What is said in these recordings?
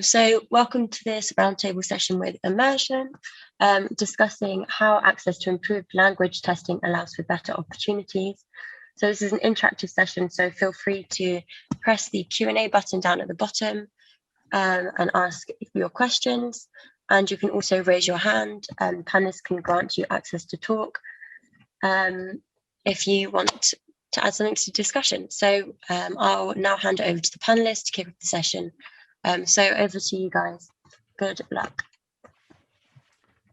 So welcome to this roundtable session with Immersion, discussing how access to improved language testing allows for better opportunities. So this is an interactive session, so feel free to press the Q&A button down at the bottom and ask your questions. And you can also raise your hand, and panelists can grant you access to talk if you want to add something to the discussion. So I'll now hand it over to the panelists to kick off the session. So over to you guys. Good luck.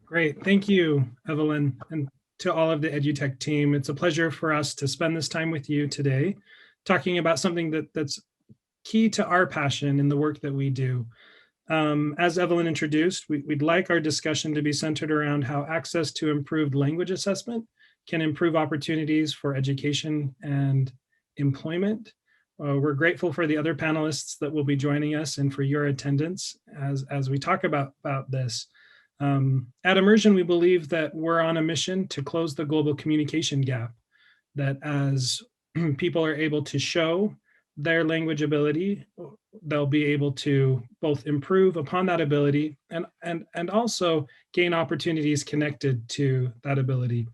Great, thank you, Evelyn, and to all of the EduTech team. It's a pleasure for us to spend this time with you today, talking about something that's key to our passion in the work that we do. As Evelyn introduced, we'd like our discussion to be centered around how access to improved language assessment can improve opportunities for education and employment. We're grateful for the other panelists that will be joining us and for your attendance as we talk about this. At Immersion, we believe that we're on a mission to close the global communication gap, that as people are able to show their language ability, they'll be able to both improve upon that ability and also gain opportunities connected to that ability.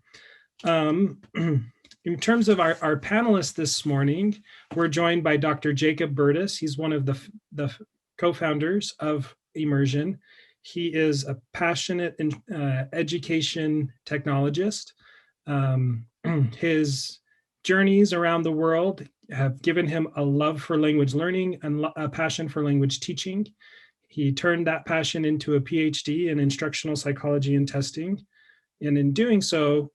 In terms of our panelists this morning, we're joined by Dr. Jacob Burtis. He's one of the co-founders of Immersion. He is a passionate education technologist. His journeys around the world have given him a love for language learning and a passion for language teaching. He turned that passion into a PhD in instructional psychology and testing. And in doing so,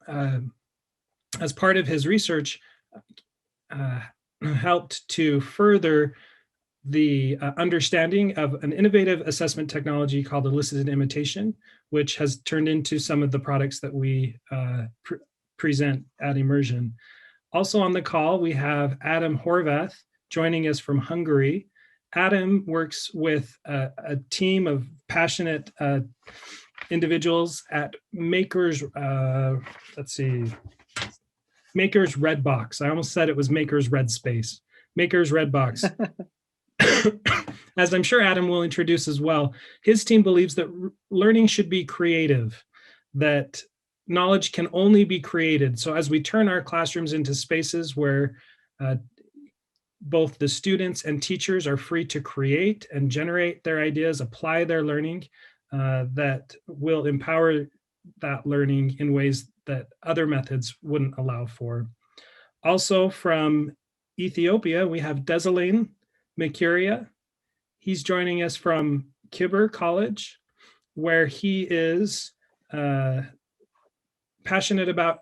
as part of his research, helped to further the understanding of an innovative assessment technology called elicited imitation, which has turned into some of the products that we present at Immersion. Also on the call, we have Adam Horvath joining us from Hungary. Adam works with a team of passionate individuals at Makers, Makers Red Box. I almost said it was Makers Red Space. Makers Red Box. As I'm sure Adam will introduce as well, his team believes that learning should be creative, that knowledge can only be created. So as we turn our classrooms into spaces where both the students and teachers are free to create and generate their ideas, apply their learning, that will empower that learning in ways that other methods wouldn't allow for. Also from Ethiopia, we have Desalegn Mikuria. He's joining us from Kibber College, where he is passionate about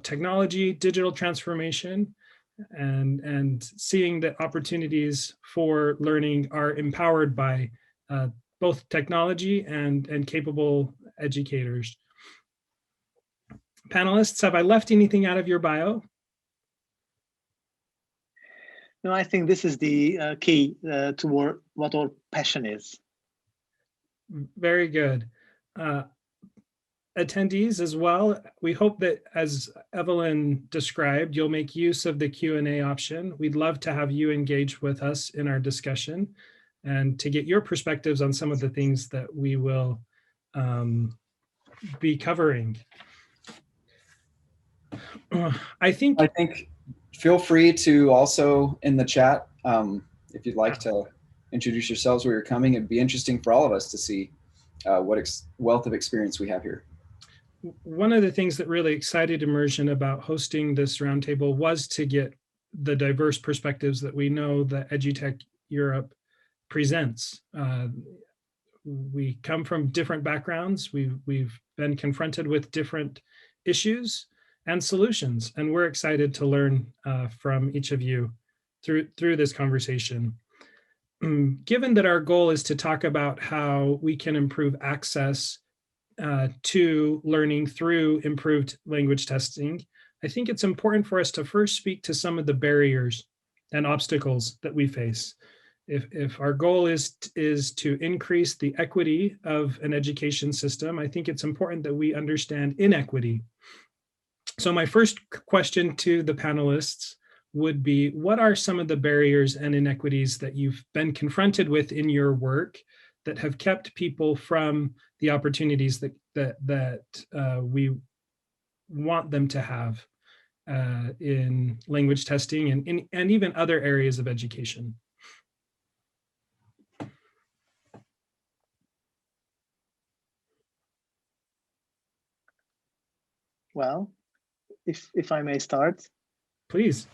technology, digital transformation, and seeing that opportunities for learning are empowered by both technology and capable educators. Panelists, have I left anything out of your bio? No, I think this is the key toward what our passion is. Very good. Attendees as well, we hope that, as Evelyn described, you'll make use of the Q&A option. We'd love to have you engage with us in our discussion and to get your perspectives on some of the things that we will be covering. I think feel free to also in the chat, if you'd like to introduce yourselves, where you're coming. It'd be interesting for all of us to see what wealth of experience we have here. One of the things that really excited Immersion about hosting this roundtable was to get the diverse perspectives that we know that EduTech Europe presents. We come from different backgrounds. We've been confronted with different issues and solutions, and we're excited to learn from each of you through this conversation. Given that our goal is to talk about how we can improve access to learning through improved language testing, I think it's important for us to first speak to some of the barriers and obstacles that we face. If our goal is to increase the equity of an education system, I think it's important that we understand inequity. So my first question to the panelists would be, what are some of the barriers and inequities that you've been confronted with in your work that have kept people from the opportunities that we want them to have in language testing and even other areas of education? Well, if I may start. Please.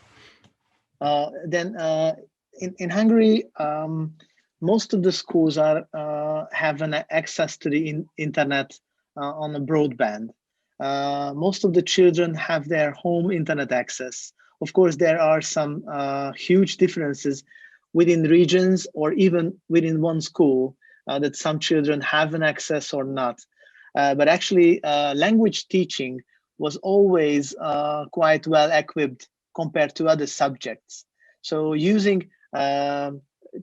Then in Hungary, most of the schools have an access to the internet on a broadband. Most of the children have their home internet access. Of course, there are some huge differences within regions or even within one school that some children have an access or not. But actually, language teaching was always quite well equipped compared to other subjects. So using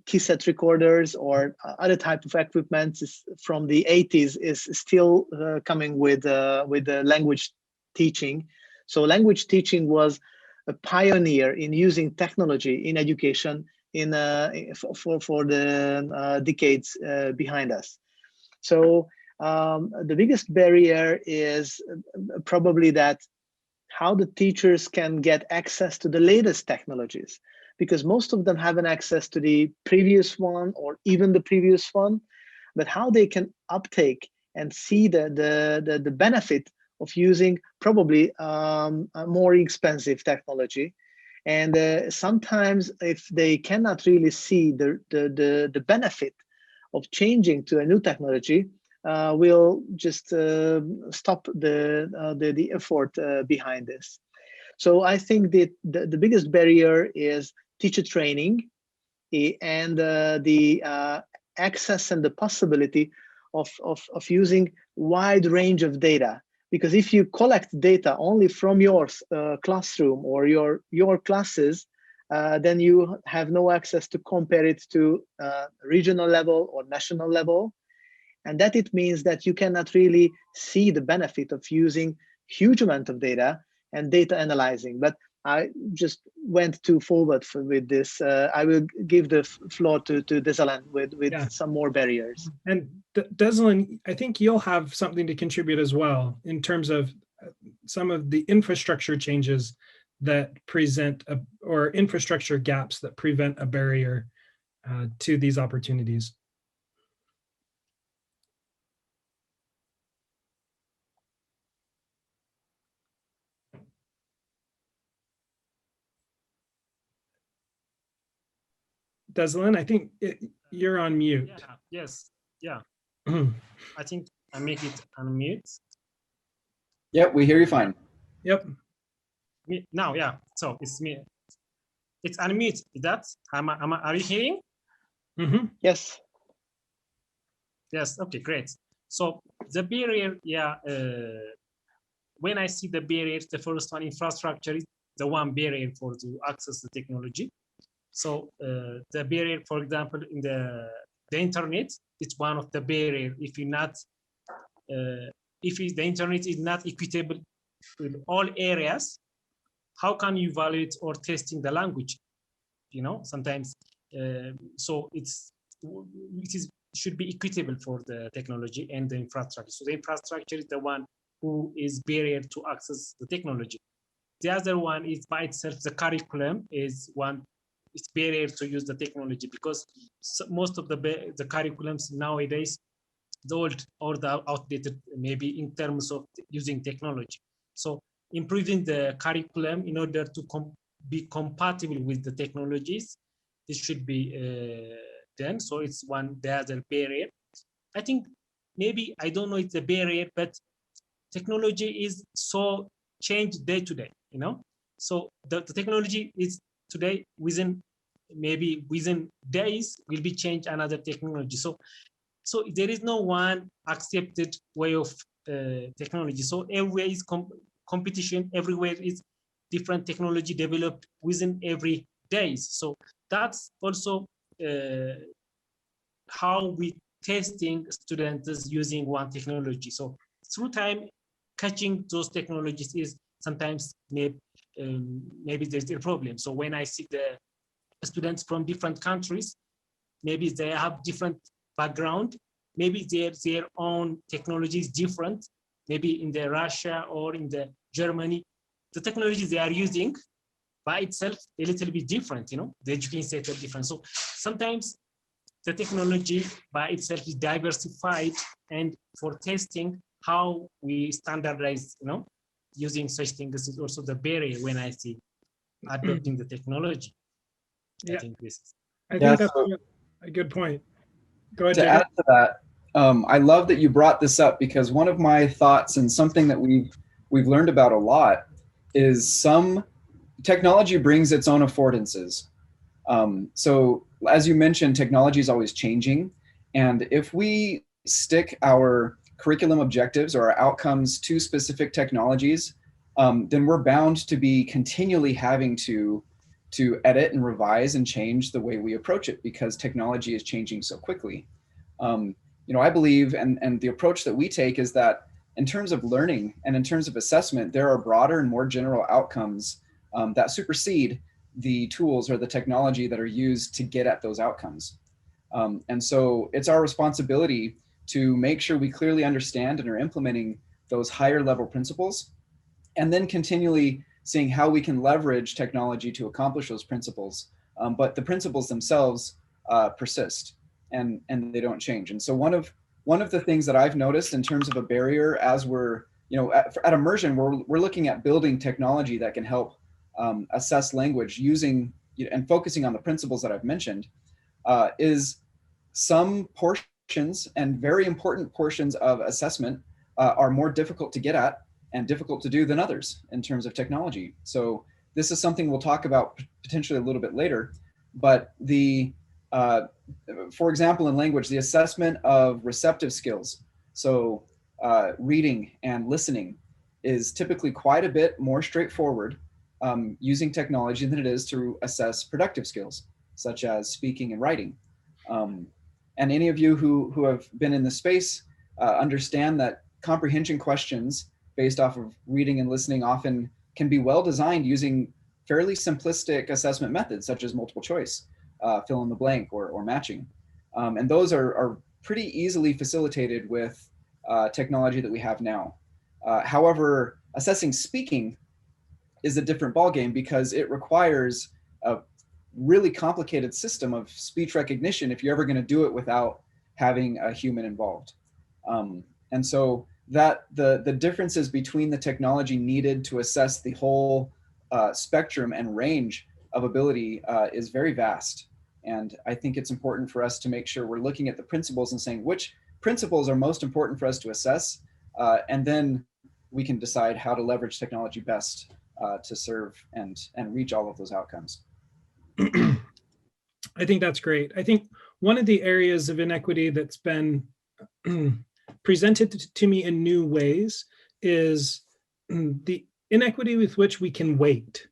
cassette recorders or other type of equipment from the 80s is still coming with the language teaching. So language teaching was a pioneer in using technology in education for the decades behind us. So the biggest barrier is probably that how the teachers can get access to the latest technologies, because most of them have an access to the previous one or even the previous one, but how they can uptake and see the benefit of using probably a more expensive technology. And sometimes if they cannot really see the benefit of changing to a new technology, will just stop the effort behind this. So I think that the biggest barrier is teacher training and the access and the possibility of using wide range of data. Because if you collect data only from your classroom or your classes, then you have no access to compare it to regional level or national level. And that it means that you cannot really see the benefit of using huge amount of data and data analyzing. But I just went too forward with this. I will give the floor to Desalan with some more barriers. And Desalan, I think you'll have something to contribute as well in terms of some of the infrastructure changes that present or infrastructure gaps that prevent a barrier to these opportunities. Desalan, I think you're on mute. Yeah, yes, yeah. I think I make it unmute. Yep, we hear you fine. Yep. Now, yeah. So it's me. It's unmute. Is that? Are you hearing? Mm-hmm. Yes. Yes. Okay. Great. So the barrier, yeah. When I see the barriers, the first one, infrastructure is the one barrier for to access the technology. So the barrier, for example, in the internet, it's one of the barrier. If you're not, if the internet is not equitable with all areas, how can you evaluate or testing the language? You know, sometimes, so it should be equitable for the technology and the infrastructure. So the infrastructure is the one who is barrier to access the technology. The other one is by itself, the curriculum is one. It's barrier to use the technology because most of the curriculums nowadays, the old or the outdated, maybe in terms of using technology. So improving the curriculum in order to be compatible with the technologies, this should be done. So it's the other barrier. I think maybe, I don't know, it's a barrier, but technology is so changed day to day, you know? So the technology is today within days will be changed another technology. So there is no one accepted way of technology. So everywhere is competition, everywhere is different technology developed within every days. So that's also how we testing students using one technology. So through time, catching those technologies is sometimes maybe maybe there's a problem. So when I see the students from different countries, maybe they have different background, maybe their own technology is different, maybe in the Russia or in the Germany, the technology they are using by itself a little bit different, you know, the education setup different. So sometimes the technology by itself is diversified, and for testing how we standardize, you know, using such things is also the barrier when I see adopting the technology. Yeah. I think this is. I think that's a good point. Go ahead, To Jacob. add to that, I love that you brought this up, because one of my thoughts, and something that we've learned about a lot, is some technology brings its own affordances. So as you mentioned, technology is always changing. And if we stick our curriculum objectives or our outcomes to specific technologies, then we're bound to be continually having to edit and revise and change the way we approach it, because technology is changing so quickly. You know, I believe, and the approach that we take is that in terms of learning and in terms of assessment, there are broader and more general outcomes that supersede the tools or the technology that are used to get at those outcomes. And so it's our responsibility to make sure we clearly understand and are implementing those higher level principles, and then continually seeing how we can leverage technology to accomplish those principles. But the principles themselves persist, and they don't change. And so one of the things that I've noticed in terms of a barrier, as we're, you know, at Immersion, we're looking at building technology that can help assess language using, you know, and focusing on the principles that I've mentioned, is some portions, and very important portions of assessment, are more difficult to get at and difficult to do than others in terms of technology. So this is something we'll talk about potentially a little bit later, but for example, in language, the assessment of receptive skills, so reading and listening, is typically quite a bit more straightforward using technology than it is to assess productive skills, such as speaking and writing. And any of you who have been in the space understand that comprehension questions based off of reading and listening often can be well designed using fairly simplistic assessment methods, such as multiple choice, fill in the blank, or matching. And those are pretty easily facilitated with technology that we have now. However, assessing speaking is a different ballgame, because it requires a really complicated system of speech recognition if you're ever going to do it without having a human involved. And so that the differences between the technology needed to assess the whole spectrum and range of ability is very vast. And I think it's important for us to make sure we're looking at the principles and saying which principles are most important for us to assess, and then we can decide how to leverage technology best to serve and reach all of those outcomes. I think that's great. I think one of the areas of inequity that's been presented to me in new ways is the inequity with which we can wait.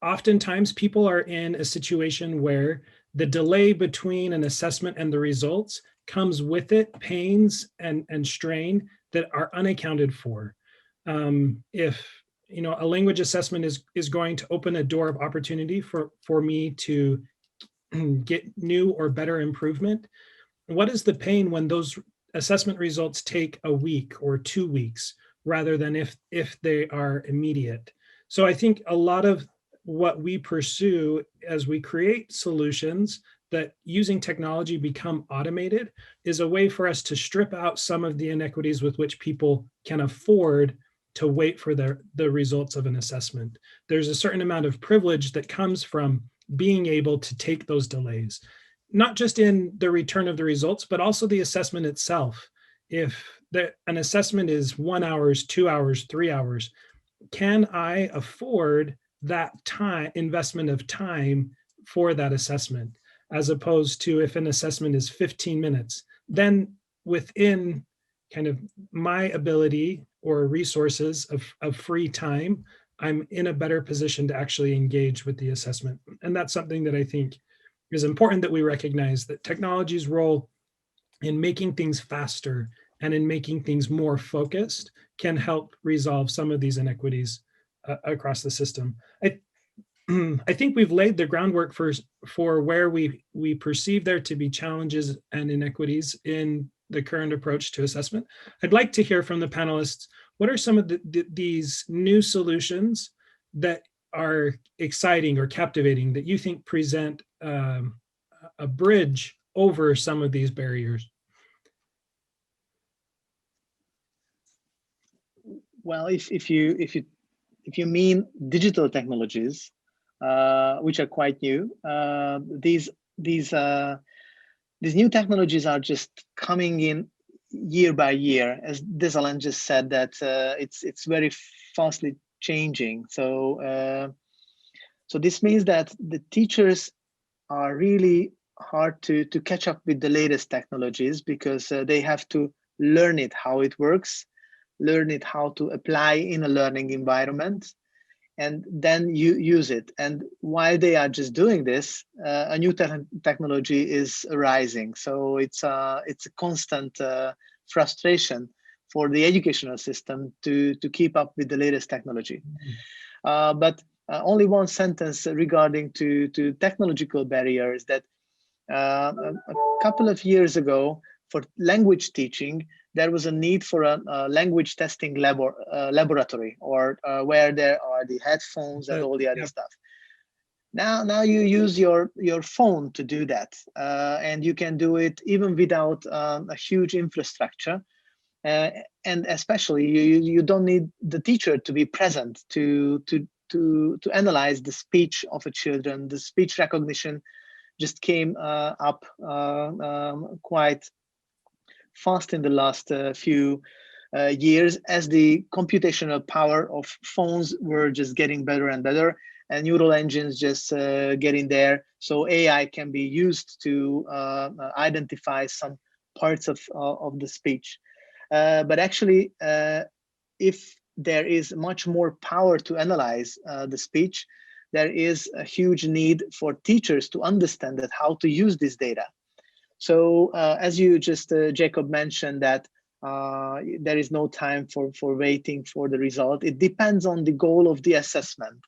Oftentimes people are in a situation where the delay between an assessment and the results comes with it pains and strain that are unaccounted for. If you know, a language assessment is going to open a door of opportunity for me to get new or better improvement, what is the pain when those assessment results take a week or 2 weeks rather than if they are immediate? So I think a lot of what we pursue as we create solutions that using technology become automated is a way for us to strip out some of the inequities with which people can afford to wait for the results of an assessment. There's a certain amount of privilege that comes from being able to take those delays, not just in the return of the results, but also the assessment itself. If an assessment is 1 hour, 2 hours, 3 hours, can I afford that time, investment of time for that assessment? As opposed to if an assessment is 15 minutes, then within kind of my ability or resources of free time, I'm in a better position to actually engage with the assessment. And that's something that I think is important, that we recognize that technology's role in making things faster and in making things more focused can help resolve some of these inequities across the system. I think we've laid the groundwork for where we perceive there to be challenges and inequities in the current approach to assessment. I'd like to hear from the panelists, what are some of these new solutions that are exciting or captivating that you think present a bridge over some of these barriers? Well, if you mean digital technologies, which are quite new, these new technologies are just coming in year by year. As Desalan just said, that it's very fastly changing. So this means that the teachers are really hard to catch up with the latest technologies, because they have to learn it, how it works, learn it how to apply in a learning environment, and then you use it. And while they are just doing this, a new technology is arising. So it's a constant frustration for the educational system to keep up with the latest technology. But only one sentence regarding to technological barriers, that a couple of years ago, for language teaching, there was a need for a language testing laboratory, or where there are the headphones and all the other stuff. Now you use your phone to do that, and you can do it even without a huge infrastructure, and especially you don't need the teacher to be present to analyze the speech of a children. The speech recognition just came up quite fast in the last few years, as the computational power of phones were just getting better and better, and neural engines just getting there. So AI can be used to identify some parts of the speech. But actually, if there is much more power to analyze the speech, there is a huge need for teachers to understand that how to use this data. So as you just, Jacob, mentioned, that there is no time for waiting for the result. It depends on the goal of the assessment.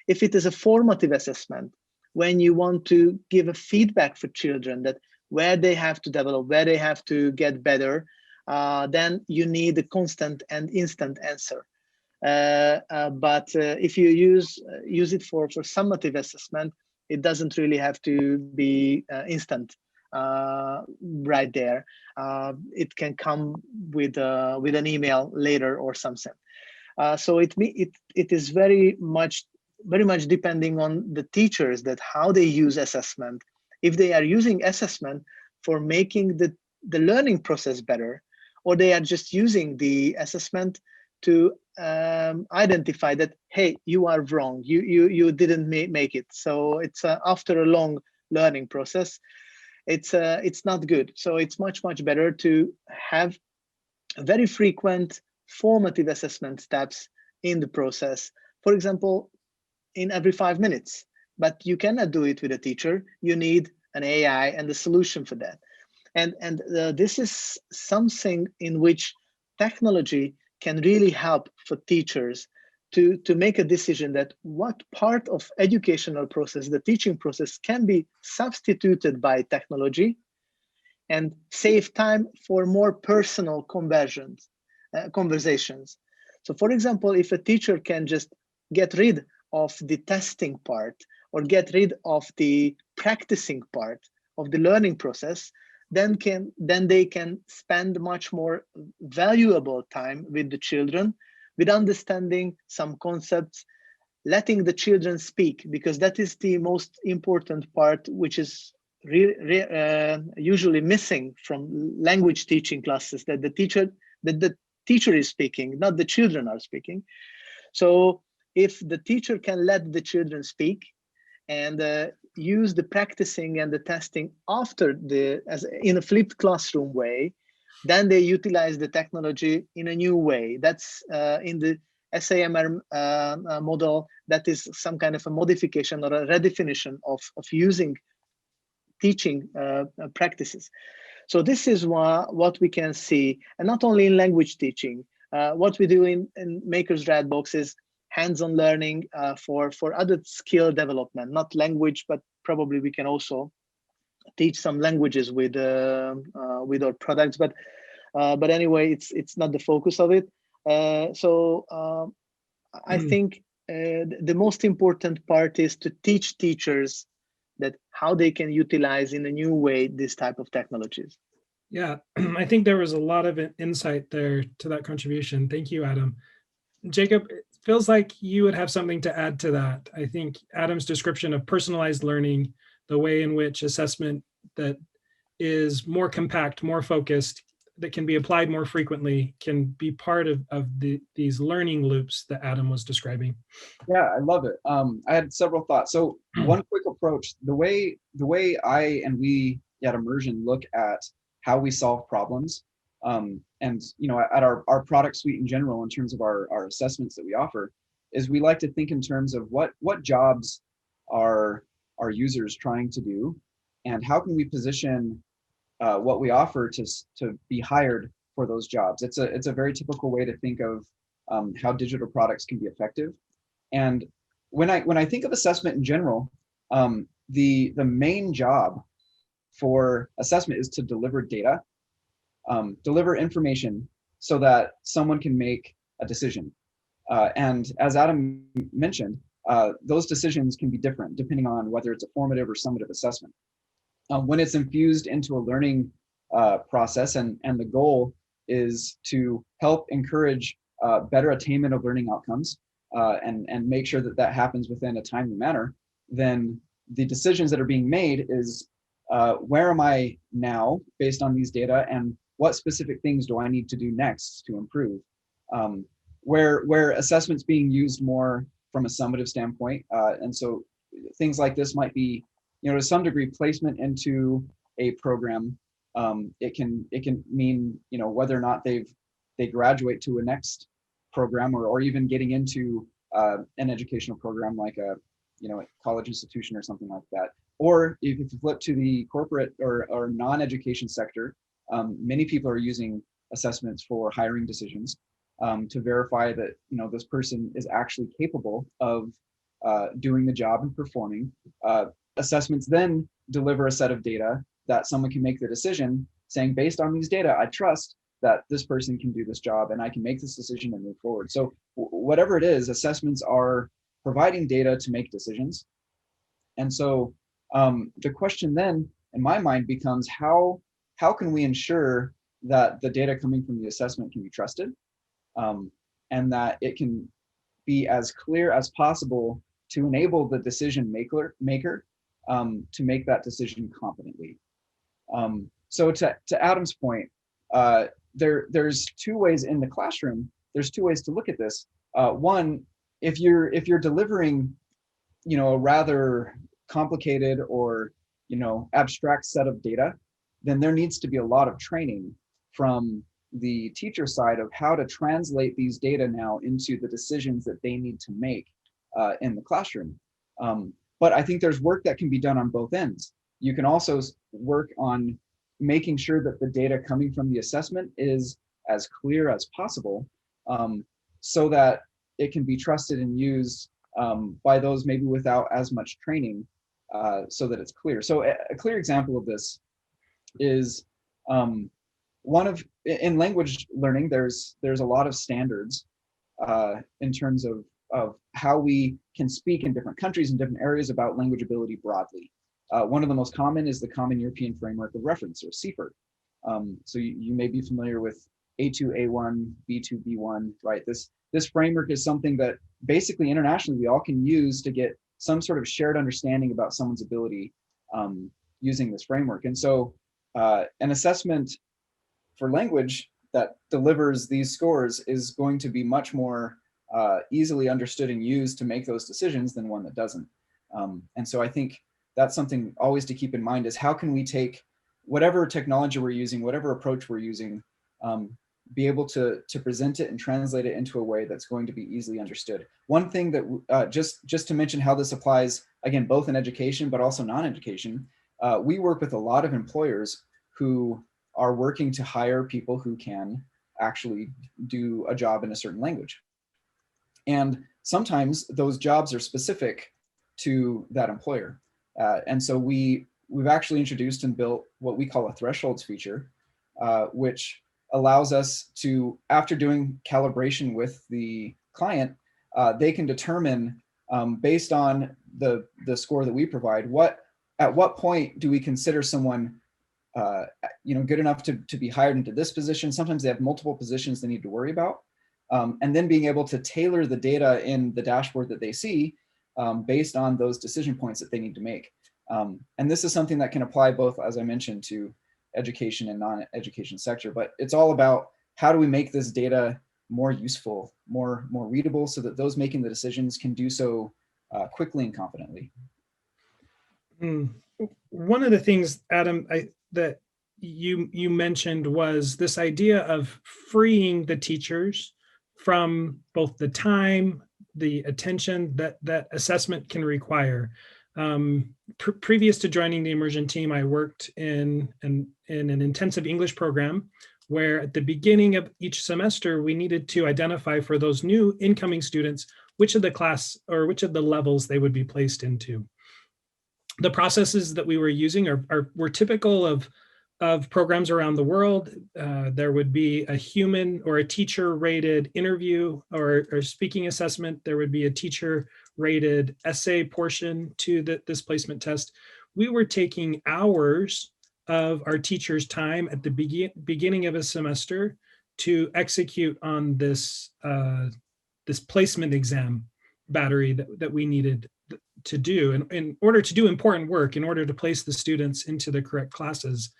If it is a formative assessment, when you want to give a feedback for children that where they have to develop, where they have to get better, then you need a constant and instant answer. But if you use it for summative assessment, it doesn't really have to be instant. Right there, it can come with an email later or something. So it is very much depending on the teachers, that how they use assessment. If they are using assessment for making the learning process better, or they are just using the assessment to identify that, hey, you are wrong, you didn't make it. So it's after a long learning process, it's not good. So it's much better to have very frequent formative assessment steps in the process. For example, in every 5 minutes. But you cannot do it with a teacher. You need an AI and a solution for that. And this is something in which technology can really help for teachers to make a decision that what part of educational process, the teaching process, can be substituted by technology and save time for more personal conversations. So for example, if a teacher can just get rid of the testing part, or get rid of the practicing part of the learning process, then they can spend much more valuable time with the children, with understanding some concepts, letting the children speak, because that is the most important part, which is usually missing from language teaching classes, that the teacher is speaking, not the children are speaking. So if the teacher can let the children speak and use the practicing and the testing after in a flipped classroom way, then they utilize the technology in a new way. That's in the SAMR model, that is some kind of a modification or a redefinition of using teaching practices. So this is what we can see, and not only in language teaching. What we do in Maker's Red Box is hands-on learning for other skill development, not language, but probably we can also teach some languages with our products. But anyway, it's not the focus of it. I think the most important part is to teach teachers that how they can utilize in a new way this type of technologies. Yeah, I think there was a lot of insight there to that contribution. Thank you, Adam. Jacob, it feels like you would have something to add to that. I think Adam's description of personalized learning, the way in which assessment that is more compact, more focused, that can be applied more frequently, can be part of these learning loops that Adam was describing. Yeah, I love it. I had several thoughts. So one quick approach, the way I and we at Immersion look at how we solve problems, and at our product suite in general, in terms of our assessments that we offer, is we like to think in terms of what jobs are our users trying to do, and how can we position what we offer to be hired for those jobs. It's a very typical way to think of how digital products can be effective. And when I think of assessment in general, the main job for assessment is to deliver data, deliver information so that someone can make a decision. And as Adam mentioned, those decisions can be different depending on whether it's a formative or summative assessment. When it's infused into a learning process, and the goal is to help encourage better attainment of learning outcomes, and make sure that happens within a timely manner, then the decisions that are being made is where am I now based on these data, and what specific things do I need to do next to improve? Where assessment's being used more from a summative standpoint, and so things like this might be, to some degree, placement into a program. It can mean, whether or not they graduate to a next program, or even getting into an educational program like a college institution or something like that. Or if you flip to the corporate or non-education sector, many people are using assessments for hiring decisions, to verify that this person is actually capable of doing the job and performing. Assessments then deliver a set of data that someone can make the decision saying, based on these data, I trust that this person can do this job and I can make this decision and move forward. So whatever it is, assessments are providing data to make decisions. And so the question then in my mind becomes, how can we ensure that the data coming from the assessment can be trusted, and that it can be as clear as possible to enable the decision maker to make that decision competently. So to Adam's point, there's two ways in the classroom. There's two ways to look at this. One, if you're delivering, a rather complicated or abstract set of data, then there needs to be a lot of training from the teacher side of how to translate these data now into the decisions that they need to make in the classroom. But I think there's work that can be done on both ends. You can also work on making sure that the data coming from the assessment is as clear as possible, so that it can be trusted and used by those maybe without as much training, so that it's clear. So a clear example of this is in language learning, there's a lot of standards in terms of how we can speak in different countries and different areas about language ability broadly. One of the most common is the Common European Framework of Reference, or CFER. So you may be familiar with A2, A1, B2, B1, right? This framework is something that basically internationally we all can use to get some sort of shared understanding about someone's ability using this framework. And so an assessment for language that delivers these scores is going to be much more easily understood and used to make those decisions than one that doesn't. And so I think that's something always to keep in mind, is how can we take whatever technology we're using, whatever approach we're using, be able to present it and translate it into a way that's going to be easily understood. One thing that just to mention how this applies, again, both in education, but also non-education, we work with a lot of employers who are working to hire people who can actually do a job in a certain language. And sometimes those jobs are specific to that employer. And so we've actually introduced and built what we call a thresholds feature, which allows us to, after doing calibration with the client, they can determine based on the score that we provide, at what point do we consider someone good enough to be hired into this position. Sometimes they have multiple positions they need to worry about. And then being able to tailor the data in the dashboard that they see based on those decision points that they need to make. And this is something that can apply both, as I mentioned, to education and non-education sector, but it's all about how do we make this data more useful, more readable, so that those making the decisions can do so quickly and confidently. One of the things, Adam, that you mentioned was this idea of freeing the teachers from both the time, the attention that assessment can require. Previous to joining the immersion team, I worked in an intensive English program where at the beginning of each semester, we needed to identify for those new incoming students, which of the class or which of the levels they would be placed into. The processes that we were using were typical of programs around the world. There would be a human or a teacher-rated interview or speaking assessment. There would be a teacher-rated essay portion to this placement test. We were taking hours of our teacher's time at the beginning of a semester to execute on this placement exam battery that we needed to do in order to do important work, in order to place the students into the correct classes.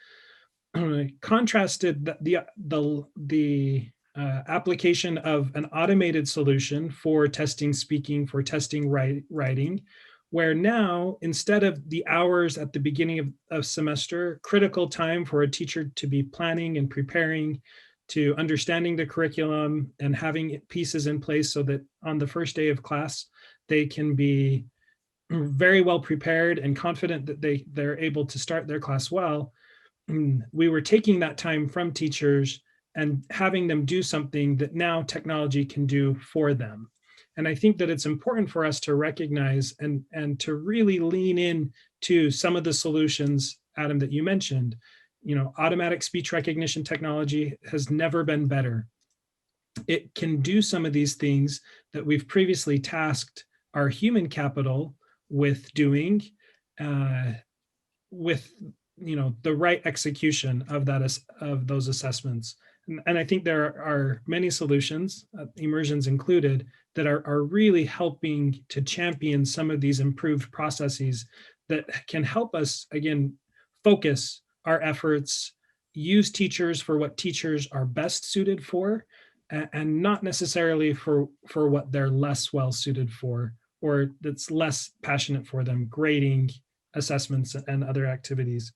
Contrasted the application of an automated solution for testing speaking, for testing writing, where now, instead of the hours at the beginning of semester, critical time for a teacher to be planning and preparing, to understanding the curriculum and having pieces in place so that on the first day of class, they can be very well prepared and confident that they're able to start their class well. We were taking that time from teachers and having them do something that now technology can do for them. And I think that it's important for us to recognize and to really lean in to some of the solutions, Adam, that you mentioned. Automatic speech recognition technology has never been better. It can do some of these things that we've previously tasked our human capital with doing, with the right execution of those assessments. And I think there are many solutions, immersions included, that are really helping to champion some of these improved processes that can help us, again, focus our efforts, use teachers for what teachers are best suited for, and not necessarily for what they're less well suited for, or that's less passionate for them, grading, assessments, and other activities.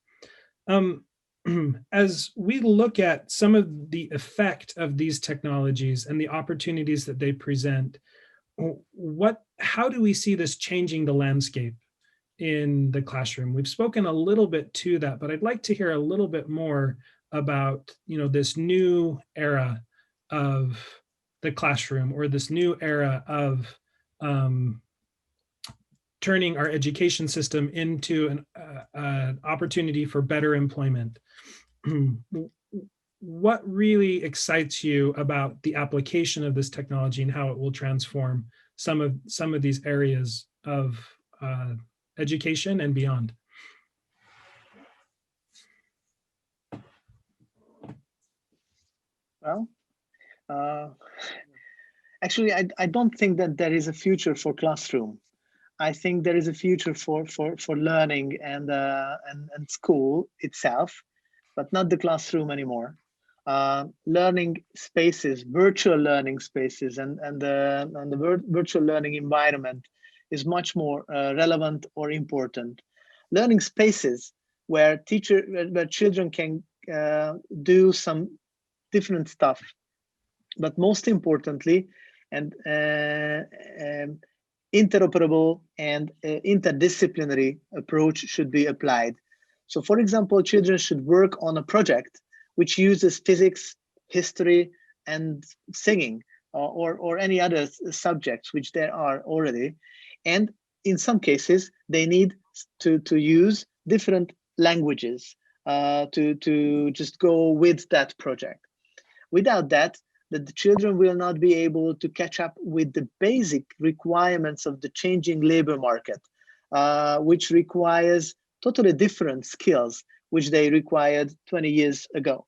As we look at some of the effect of these technologies and the opportunities that they present, how do we see this changing the landscape in the classroom? We've spoken a little bit to that, but I'd like to hear a little bit more about this new era of the classroom, or this new era of turning our education system into an opportunity for better employment. What really excites you about the application of this technology and how it will transform some of these areas of education and beyond? Well, actually, I don't think that there is a future for classroom. I think there is a future for learning and school itself, but not the classroom anymore. Learning spaces, virtual learning spaces, and the virtual learning environment is much more relevant or important. Learning spaces where children can do some different stuff, but most importantly, and interoperable and interdisciplinary approach should be applied. So, for example, children should work on a project which uses physics, history, and singing or any other subjects which there are already. And in some cases, they need to use different languages to just go with that project. Without that, the children will not be able to catch up with the basic requirements of the changing labor market, which requires totally different skills which they required 20 years ago.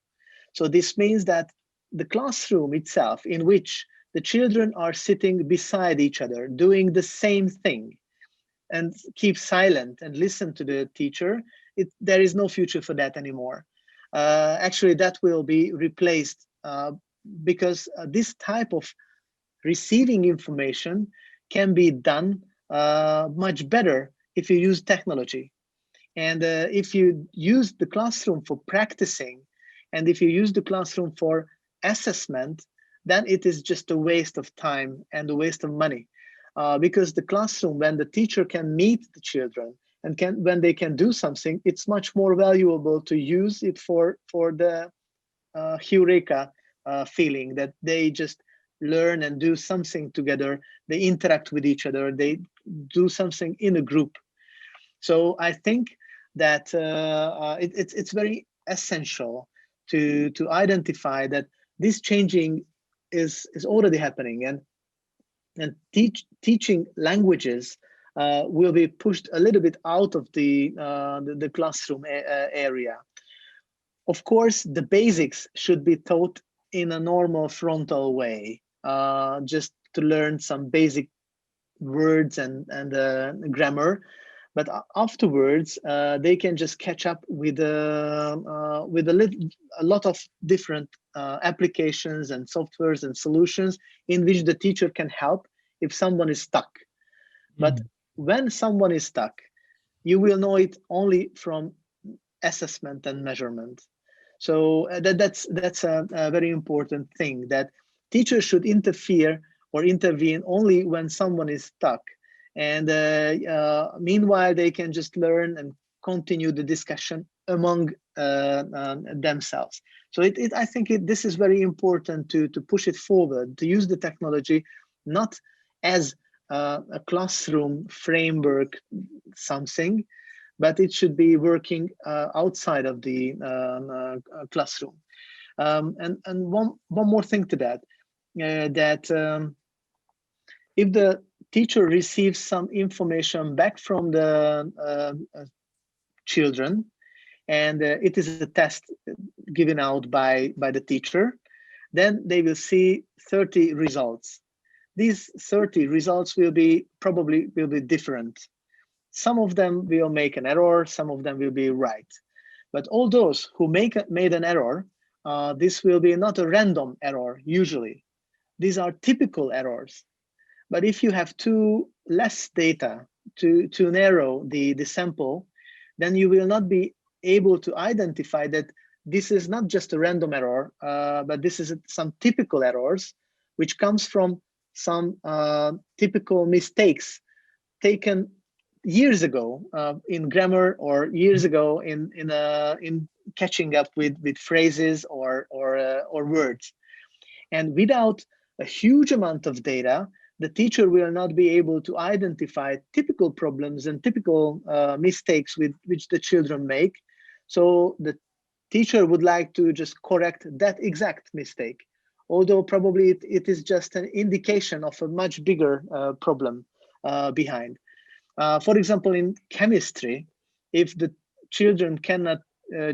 So this means that the classroom itself, in which the children are sitting beside each other, doing the same thing, and keep silent and listen to the teacher, there is no future for that anymore. Actually, that will be replaced because this type of receiving information can be done much better if you use technology. And if you use the classroom for practicing, and if you use the classroom for assessment, then it is just a waste of time and a waste of money. Because the classroom, when the teacher can meet the children and when they can do something, it's much more valuable to use it for the Eureka feeling, that they just learn and do something together. They interact with each other. They do something in a group. So I think that it's very essential to identify that this changing is already happening, and teaching languages will be pushed a little bit out of the classroom area. Of course, the basics should be taught in a normal frontal way, just to learn some basic words and grammar. But afterwards, they can just catch up with a lot of different applications and softwares and solutions in which the teacher can help if someone is stuck. But when someone is stuck, you will know it only from assessment and measurement. So that's a very important thing, that teachers should interfere or intervene only when someone is stuck. And meanwhile, they can just learn and continue the discussion among themselves. So I think this is very important to push it forward, to use the technology not as a classroom framework something, but it should be working outside of the classroom. And one more thing to that, if the teacher receives some information back from the children, and it is a test given out by the teacher, then they will see 30 results. These 30 results will probably be different. Some of them will make an error, some of them will be right. But all those who made an error, this will be not a random error usually. These are typical errors. But if you have less data to narrow the sample, then you will not be able to identify that this is not just a random error, but this is some typical errors, which comes from some typical mistakes taken years ago in grammar, or years ago in catching up with phrases or words. And without a huge amount of data, the teacher will not be able to identify typical problems and typical mistakes which the children make. So the teacher would like to just correct that exact mistake, although probably it is just an indication of a much bigger problem behind. For example, in chemistry, if the children cannot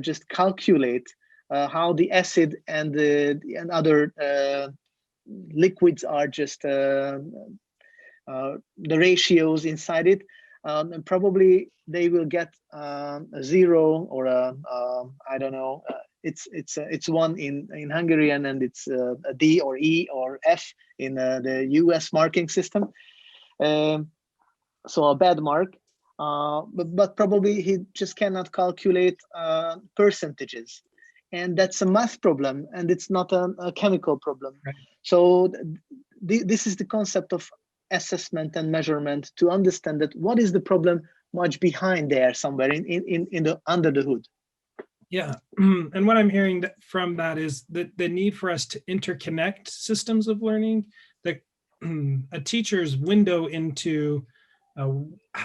just calculate how the acid and other liquids are just the ratios inside it, and probably they will get a 0 or I don't know. It's 1 in Hungarian, and it's a D or E or F in the US marking system. So a bad mark, but probably he just cannot calculate percentages. And that's a math problem, and it's not a chemical problem. Right. So this is the concept of assessment and measurement, to understand that what is the problem much behind there somewhere in the under the hood. Yeah, and what I'm hearing from that is the need for us to interconnect systems of learning. The a teacher's window into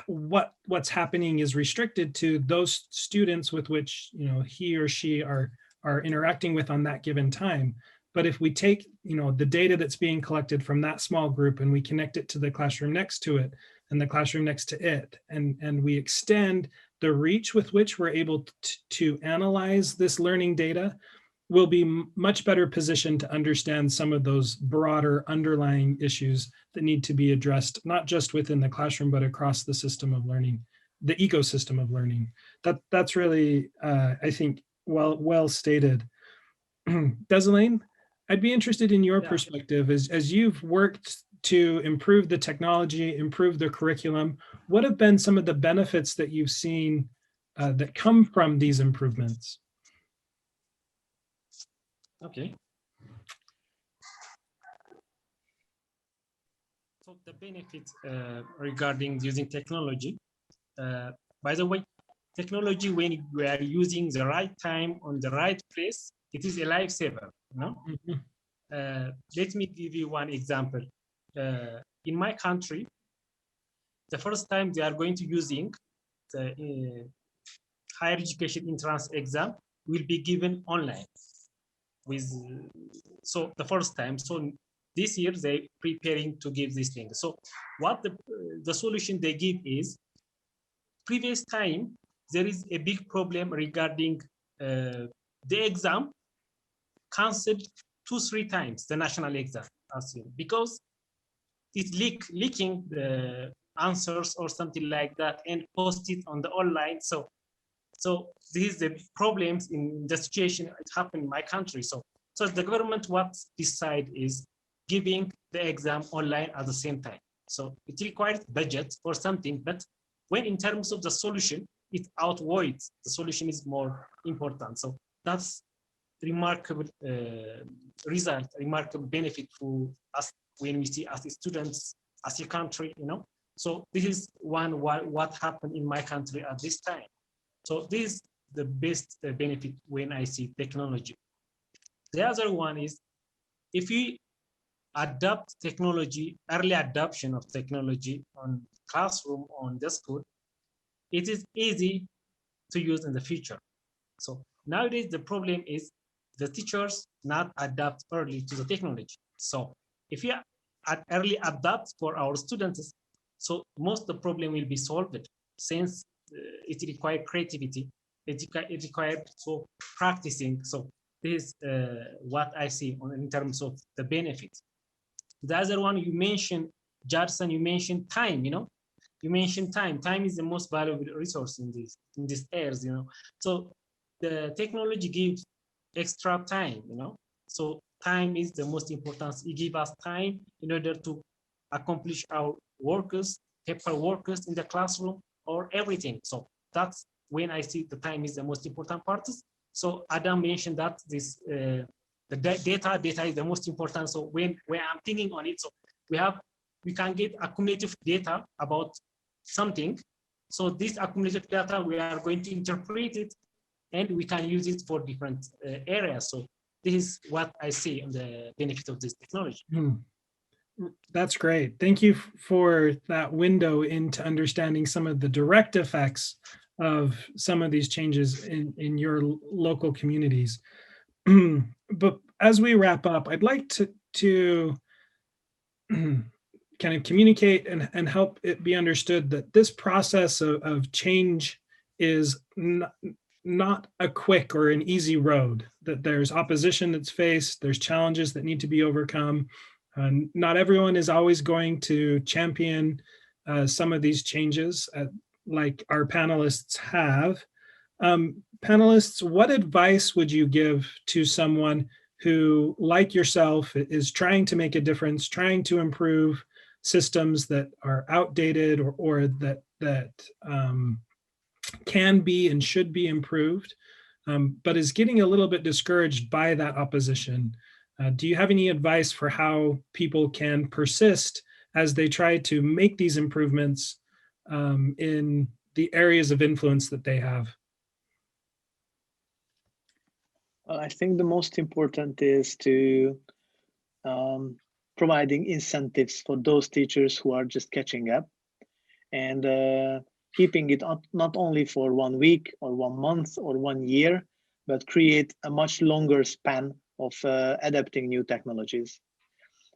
what's happening is restricted to those students with which he or she are interacting with on that given time. But if we take the data that's being collected from that small group and we connect it to the classroom next to it and the classroom next to it, and we extend the reach with which we're able to analyze this learning data, will be much better positioned to understand some of those broader underlying issues that need to be addressed, not just within the classroom, but across the system of learning, the ecosystem of learning. That's really, I think, well stated. Deselaine, I'd be interested in your perspective as you've worked to improve the technology, improve the curriculum. What have been some of the benefits that you've seen that come from these improvements? Okay. So the benefits regarding using technology, by the way, technology, when we are using the right time on the right place, it is a lifesaver. Mm-hmm. Let me give you one example. In my country, the first time they are going to using the higher education entrance exam will be given online. So the first time, so this year they preparing to give this thing. So what the solution they give is, previous time there is a big problem regarding the exam cancelled 2-3 times, the national exam, because it's leaking the answers or something like that and post it on the online. So this is the problems in the situation it happened in my country. So the government what decide is giving the exam online at the same time. So it requires budget or something, but when in terms of the solution, it outweighs the solution is more important. So that's remarkable result, remarkable benefit for us when we see as students, as a country, So this is what happened in my country at this time. So this is the best benefit when I see technology. The other one is, if we adopt technology, early adoption of technology on classroom, on the school, it is easy to use in the future. So nowadays the problem is the teachers not adapt early to the technology. So if you early adapt for our students, so most of the problem will be solved, since it requires creativity, it requires so practicing. So this is what I see in terms of the benefits. The other one you mentioned, Judson, you mentioned time. You mentioned time. Time is the most valuable resource in these areas. So the technology gives extra time. So time is the most important. It gives us time in order to accomplish our workers, paper workers in the classroom, or everything. So that's when I see the time is the most important part. So Adam mentioned that this the data is the most important. So when I'm thinking on it, so we can get accumulative data about something. So this accumulative data, we are going to interpret it and we can use it for different areas. So this is what I see on the benefit of this technology. That's great. Thank you for that window into understanding some of the direct effects of some of these changes in your local communities. But as we wrap up, I'd like to kind of communicate and help it be understood that this process of change is not a quick or an easy road, that there's opposition that's faced, there's challenges that need to be overcome. Not everyone is always going to champion some of these changes like our panelists have. Panelists, what advice would you give to someone who, like yourself, is trying to make a difference, trying to improve systems that are outdated or that can be and should be improved, but is getting a little bit discouraged by that opposition? Do you have any advice for how people can persist as they try to make these improvements in the areas of influence that they have? I think the most important is to providing incentives for those teachers who are just catching up, and keeping it up not only for 1 week or 1 month or 1 year, but create a much longer span of adapting new technologies.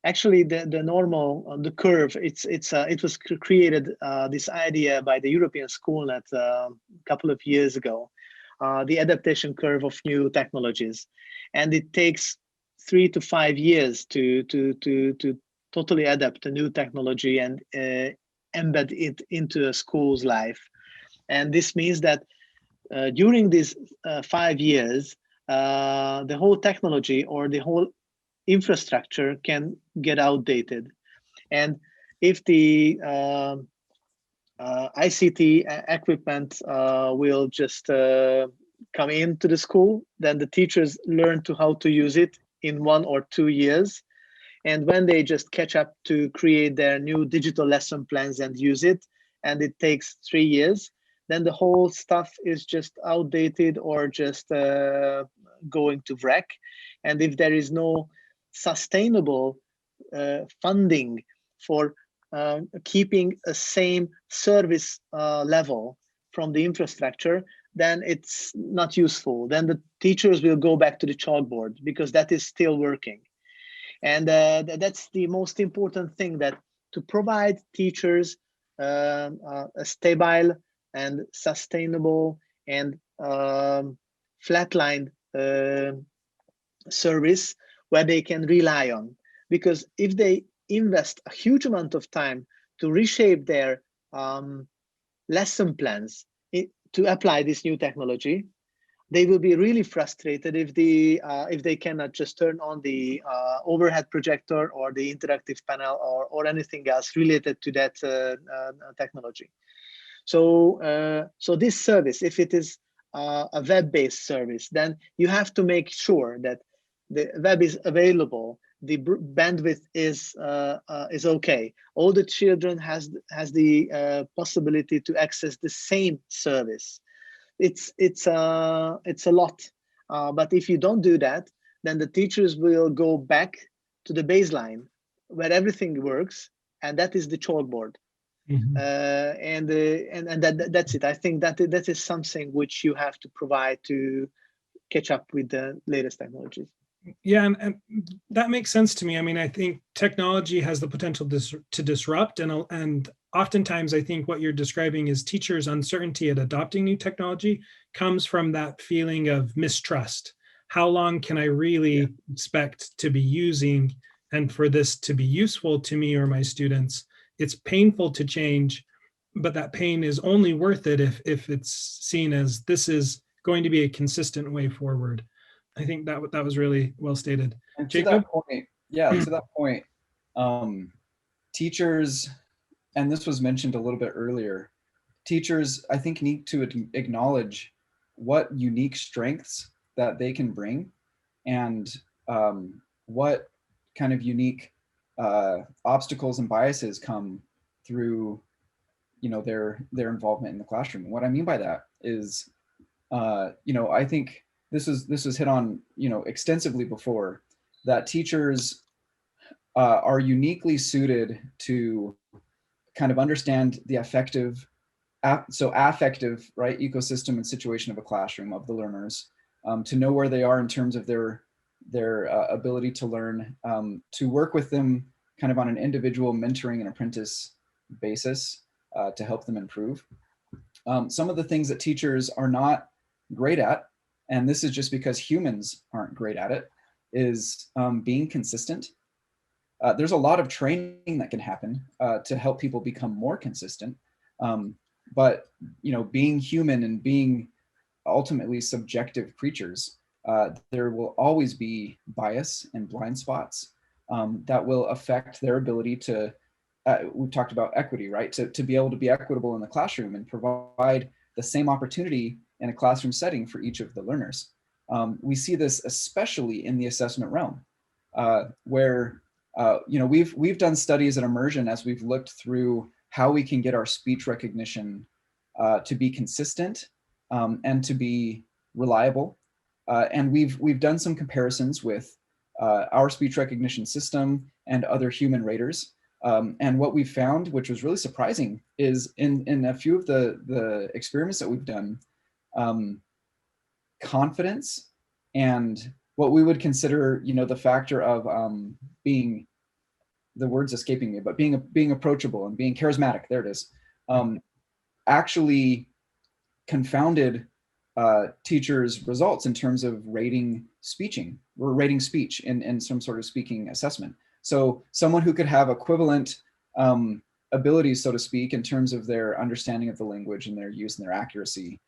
Actually, the normal the curve, it was created, this idea by the European Schoolnet a couple of years ago, the adaptation curve of new technologies, and it takes 3 to 5 years to totally adapt a new technology and embed it into a school's life. And this means that during these 5 years, the whole technology or the whole infrastructure can get outdated. And if the ICT equipment will just come into the school, then the teachers learn to how to use it in 1 or 2 years. And when they just catch up to create their new digital lesson plans and use it, and it takes 3 years, then the whole stuff is just outdated or just going to wreck. And if there is no sustainable funding for keeping a same service level from the infrastructure, then it's not useful. Then the teachers will go back to the chalkboard because that is still working. And that's the most important thing, that to provide teachers a stable and sustainable and flatlined service where they can rely on. Because if they invest a huge amount of time to reshape their lesson plans to apply this new technology, they will be really frustrated if they cannot just turn on the overhead projector or the interactive panel or anything else related to that technology. So this service, if it is a web-based service, then you have to make sure that the web is available, the bandwidth is okay. All the children has the possibility to access the same service. It's a lot, but if you don't do that, then the teachers will go back to the baseline where everything works, and that is the chalkboard. Mhm. And that's it. I think that is something which you have to provide to catch up with the latest technologies. Yeah, and that makes sense to me. I mean, I think technology has the potential to disrupt, and oftentimes I think what you're describing is teachers' uncertainty at adopting new technology comes from that feeling of mistrust. How long can I really expect to be using and for this to be useful to me or my students? It's painful to change, but that pain is only worth it if it's seen as this is going to be a consistent way forward. I think that was really well stated. And to Jacob? that point, to that point, teachers, and this was mentioned a little bit earlier, teachers, I think, need to acknowledge what unique strengths that they can bring, and what kind of unique obstacles and biases come through, their involvement in the classroom. What I mean by that is, I think this was hit on, extensively before, that teachers are uniquely suited to kind of understand the affective, right, ecosystem and situation of a classroom, of the learners, to know where they are in terms of their ability to learn, to work with them kind of on an individual mentoring and apprentice basis, to help them improve. Some of the things that teachers are not great at, and this is just because humans aren't great at it, is being consistent. There's a lot of training that can happen to help people become more consistent. But being human and being ultimately subjective creatures, there will always be bias and blind spots that will affect their ability to, we've talked about equity, right? To be able to be equitable in the classroom and provide the same opportunity in a classroom setting for each of the learners. We see this especially in the assessment realm, where we've done studies at Immersion as we've looked through how we can get our speech recognition to be consistent and to be reliable. And we've done some comparisons with our speech recognition system and other human raters. And what we found, which was really surprising, is in a few of the experiments that we've done, confidence and what we would consider, the factor of being, the word's escaping me, but being approachable and being charismatic, there it is, actually confounded teachers' results in terms of rating speech in some sort of speaking assessment. So someone who could have equivalent abilities, so to speak, in terms of their understanding of the language and their use and their accuracy.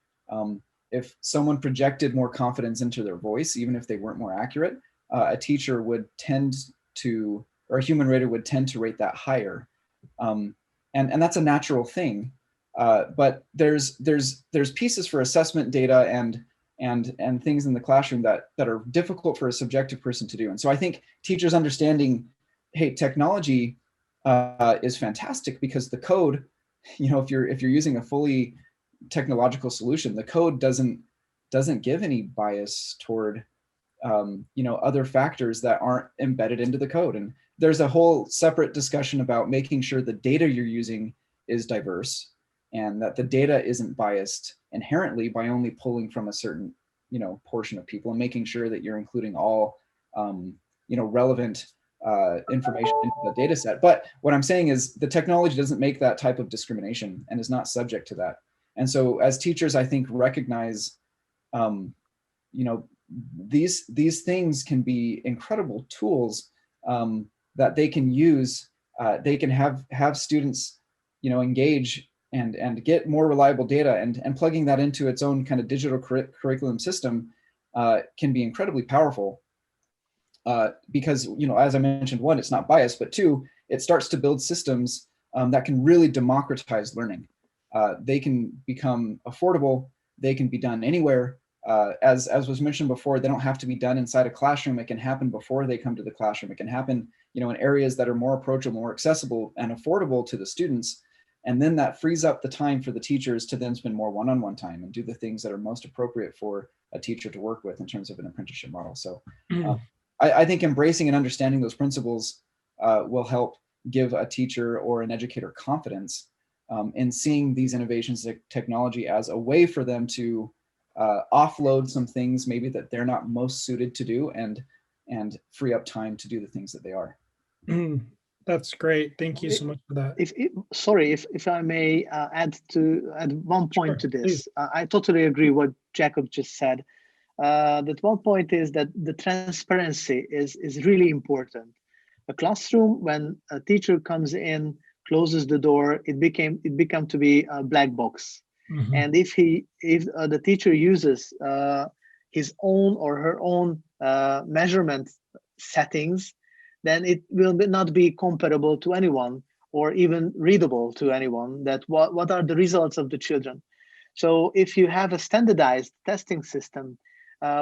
If someone projected more confidence into their voice, even if they weren't more accurate, a teacher would tend to, or a human rater would tend to rate that higher. And that's a natural thing. But there's pieces for assessment data and things in the classroom that are difficult for a subjective person to do. And so I think teachers understanding, hey, technology is fantastic because the code, if you're using a fully technological solution, the code doesn't give any bias toward other factors that aren't embedded into the code. And there's a whole separate discussion about making sure the data you're using is diverse and that the data isn't biased inherently by only pulling from a certain portion of people, and making sure that you're including all relevant information into the data set. But what I'm saying is the technology doesn't make that type of discrimination and is not subject to that. And so as teachers, I think, recognize these things can be incredible tools that they can use. They can have students engage and get more reliable data, and plugging that into its own kind of digital curriculum system can be incredibly powerful because, as I mentioned, one, it's not biased, but two, it starts to build systems that can really democratize learning. They can become affordable. They can be done anywhere. As was mentioned before, they don't have to be done inside a classroom. It can happen before they come to the classroom. It can happen, in areas that are more approachable, more accessible, and affordable to the students. And then that frees up the time for the teachers to then spend more one-on-one time and do the things that are most appropriate for a teacher to work with in terms of an apprenticeship model. So I think embracing and understanding those principles will help give a teacher or an educator confidence in seeing these innovations in technology as a way for them to offload some things maybe that they're not most suited to do and free up time to do the things that they are. That's great. Thank you so much for that. If I may add one point to this. I totally agree what Jacob just said. That one point is that the transparency is really important. A classroom, when a teacher comes in, closes the door, it become to be a black box. Mm-hmm. And if the teacher uses his own or her own measurement settings, then it will not be comparable to anyone or even readable to anyone, that what are the results of the children. So if you have a standardized testing system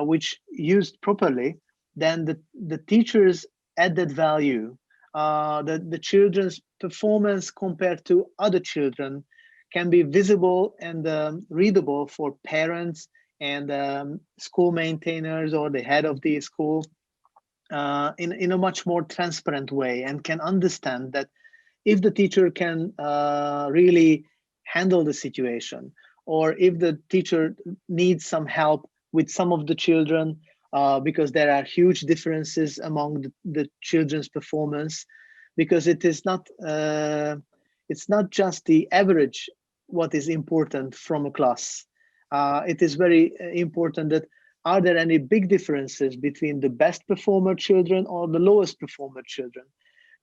which used properly, then the teachers added value, the children's performance compared to other children can be visible and readable for parents and school maintainers or the head of the school in a much more transparent way, and can understand that if the teacher can really handle the situation, or if the teacher needs some help with some of the children because there are huge differences among the children's performance, because it's not just the average what is important from a class. It is very important that are there any big differences between the best performer children or the lowest performer children?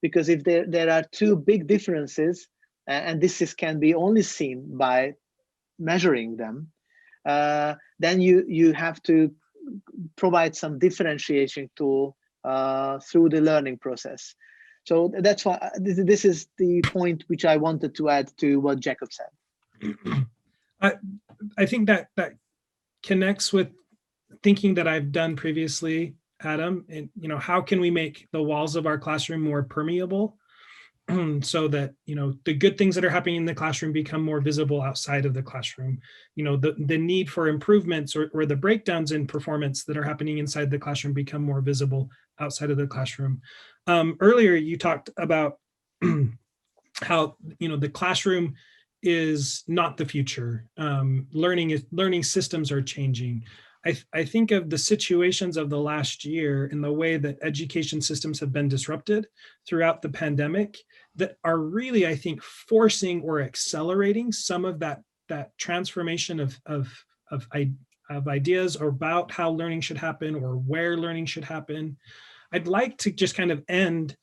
Because if there are two big differences, and this can be only seen by measuring them, then you have to provide some differentiation tool through the learning process. So that's why this is the point which I wanted to add to what Jacob said. I think that connects with thinking that I've done previously, Adam, and how can we make the walls of our classroom more permeable? so that, the good things that are happening in the classroom become more visible outside of the classroom. The need for improvements or the breakdowns in performance that are happening inside the classroom become more visible outside of the classroom. Earlier, you talked about how, the classroom is not the future. Learning systems are changing. I think of the situations of the last year in the way that education systems have been disrupted throughout the pandemic that are really, I think, forcing or accelerating some of that transformation of ideas about how learning should happen or where learning should happen. I'd like to just kind of end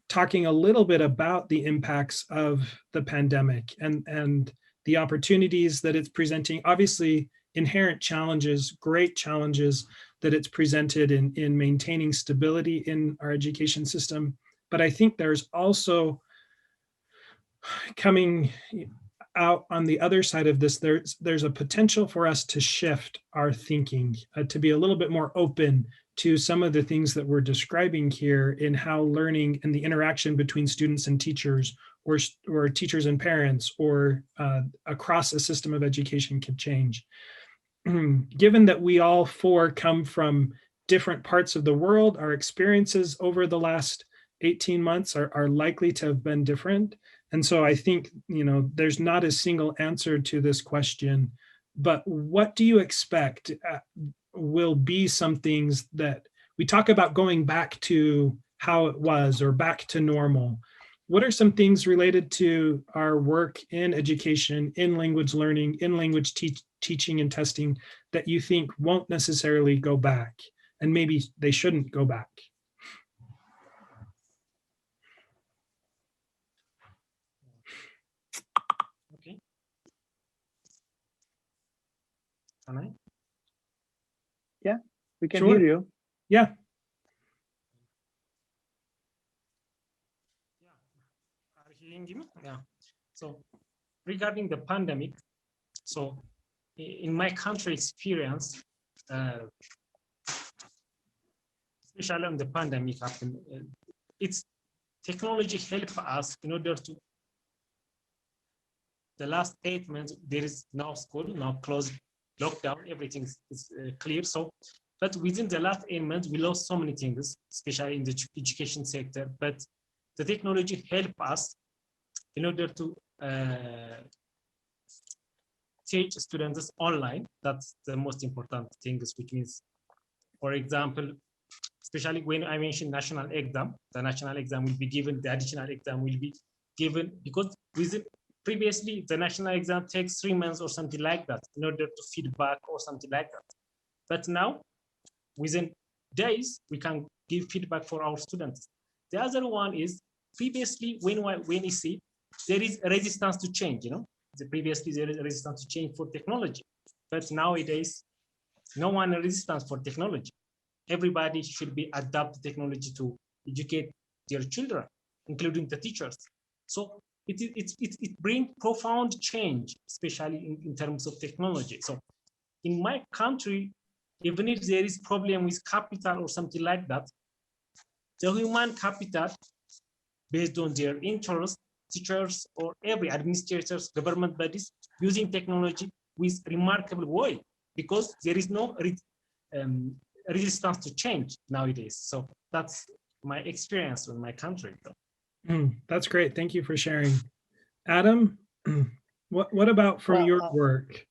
talking a little bit about the impacts of the pandemic and the opportunities that it's presenting. Obviously, inherent challenges, great challenges that it's presented in maintaining stability in our education system. But I think there's also coming out on the other side of this, there's a potential for us to shift our thinking, to be a little bit more open to some of the things that we're describing here in how learning and the interaction between students and teachers or teachers and parents or across a system of education can change. Given that we all four come from different parts of the world, our experiences over the last 18 months are likely to have been different. And so I think, there's not a single answer to this question, but what do you expect will be some things that we talk about going back to how it was or back to normal? What are some things related to our work in education, in language learning, in language teaching and testing that you think won't necessarily go back and maybe they shouldn't go back? Okay. Can I? Yeah, we can Sure. hear you. Yeah. Are you hearing me? Yeah. So regarding the pandemic, so in my country experience, especially on the pandemic happened, it's technology help us in order to the last 8 months, there is now school, now closed, lockdown, everything is clear. So, but within the last 8 months, we lost so many things, especially in the education sector. But the technology help us in order to teach students online. That's the most important thing, which means, for example, especially when I mentioned national exam, the national exam will be given, the additional exam will be given, because within previously the national exam takes 3 months or something like that in order to feedback or something like that. But now within days, we can give feedback for our students. The other one is previously when you see there is a resistance to change, previously there is a resistance to change for technology, but nowadays no one resistance for technology. Everybody should be adapt technology to educate their children, including the teachers. So it brings profound change, especially in terms of technology. So in my country, even if there is problem with capital or something like that, the human capital, based on their interest, teachers or every administrators, government bodies using technology with remarkable way, because there is no resistance to change nowadays. So that's my experience in my country. That's great. Thank you for sharing. Adam, what about from your work?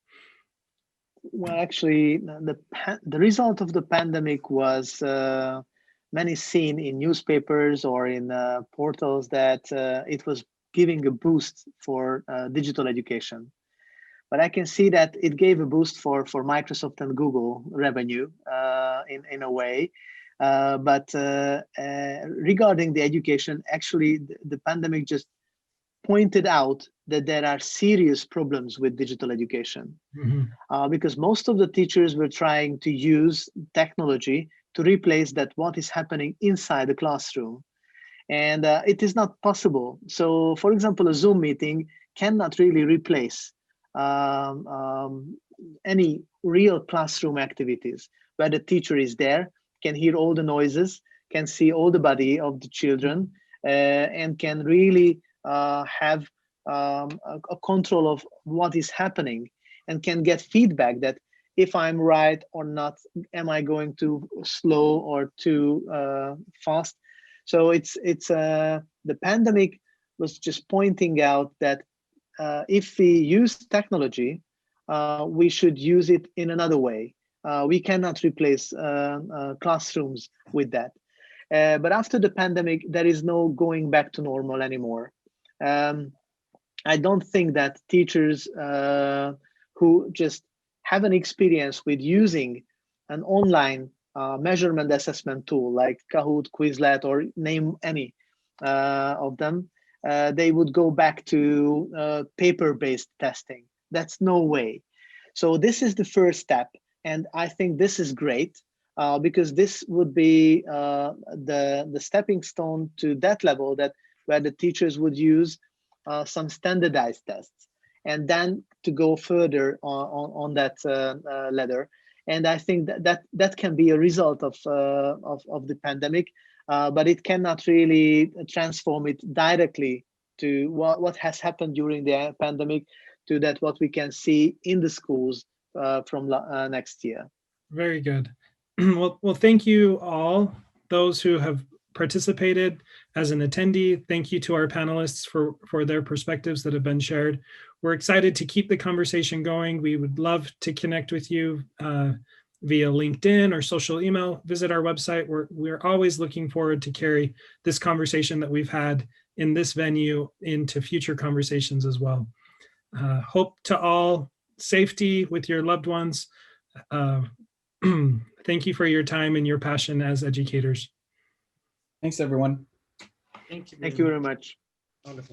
Well, actually, the result of the pandemic was many seen in newspapers or in portals that it was giving a boost for digital education. But I can see that it gave a boost for Microsoft and Google revenue in a way. But regarding the education, actually, the pandemic just pointed out that there are serious problems with digital education. Mm-hmm. Because most of the teachers were trying to use technology to replace that what is happening inside the classroom. And it is not possible. So, for example, a Zoom meeting cannot really replace any real classroom activities where the teacher is there, can hear all the noises, can see all the body of the children, and can really have a control of what is happening, and can get feedback that if I'm right or not, am I going too slow or too fast? So the pandemic was just pointing out that if we use technology, we should use it in another way. We cannot replace classrooms with that. But after the pandemic, there is no going back to normal anymore. I don't think that teachers who just have an experience with using an online measurement assessment tool like Kahoot, Quizlet, or name any of them, they would go back to paper-based testing. That's no way. So this is the first step. And I think this is great because this would be the stepping stone to that level where the teachers would use some standardized tests, and then to go further on that ladder. And I think that can be a result of the pandemic, but it cannot really transform it directly to what has happened during the pandemic to that what we can see in the schools from next year. Very good. Well, thank you all, those who have participated as an attendee. Thank you to our panelists for their perspectives that have been shared. We're excited to keep the conversation going. We would love to connect with you via LinkedIn or social email. Visit our website. We're always looking forward to carry this conversation that we've had in this venue into future conversations as well. Hope to all safety with your loved ones. Thank you for your time and your passion as educators. Thanks, everyone. Thank you very much. Wonderful.